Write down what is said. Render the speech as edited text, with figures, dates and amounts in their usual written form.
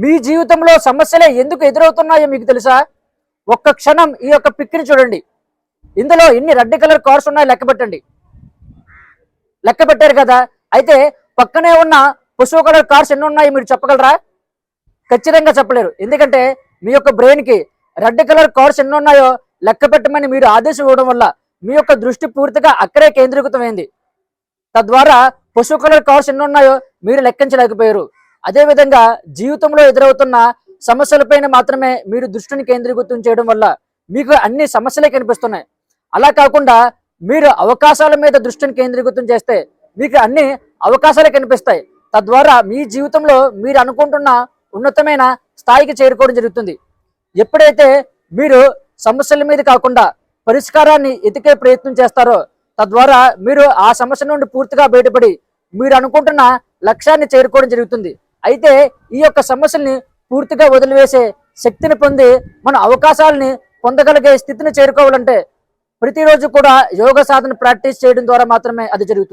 మీ జీవితంలో సమస్యలే ఎందుకు ఎదురవుతున్నాయో మీకు తెలుసా? ఒక్క క్షణం ఈ యొక్క పిక్ని చూడండి. ఇందులో ఎన్ని రెడ్ కలర్ కార్స్ ఉన్నాయో లెక్క పెట్టండి. లెక్క పెట్టారు కదా? అయితే పక్కనే ఉన్న పసుపు కలర్ కార్స్ ఎన్ని ఉన్నాయో మీరు చెప్పగలరా? ఖచ్చితంగా చెప్పలేరు. ఎందుకంటే మీ యొక్క బ్రెయిన్కి రెడ్ కలర్ కార్స్ ఎన్ని ఉన్నాయో లెక్క పెట్టమని మీరు ఆదేశం ఇవ్వడం వల్ల మీ యొక్క దృష్టి పూర్తిగా అక్కడే కేంద్రీకృతమైంది. తద్వారా పసుపు కలర్ కార్స్ ఎన్ని ఉన్నాయో మీరు లెక్కించలేకపోయారు. అదేవిధంగా జీవితంలో ఎదురవుతున్న సమస్యలపైన మాత్రమే మీరు దృష్టిని కేంద్రీకృతం చేయడం వల్ల మీకు అన్ని సమస్యలే కనిపిస్తున్నాయి. అలా కాకుండా మీరు అవకాశాల మీద దృష్టిని కేంద్రీకృతం చేస్తే మీకు అన్ని అవకాశాలే కనిపిస్తాయి. తద్వారా మీ జీవితంలో మీరు అనుకుంటున్న ఉన్నతమైన స్థాయికి చేరుకోవడం జరుగుతుంది. ఎప్పుడైతే మీరు సమస్యల మీద కాకుండా పరిష్కారాన్ని ఎతికే ప్రయత్నం చేస్తారో తద్వారా మీరు ఆ సమస్య నుండి పూర్తిగా బయటపడి మీరు అనుకుంటున్న లక్ష్యాన్ని చేరుకోవడం జరుగుతుంది. అయితే ఈ యొక్క సమస్యల్ని పూర్తిగా వదిలివేసే శక్తిని పొంది మన అవకాశాలని పొందగలిగే స్థితిని చేరుకోవాలంటే ప్రతిరోజు కూడా యోగ సాధన ప్రాక్టీస్ చేయడం ద్వారా మాత్రమే అది జరుగుతుంది.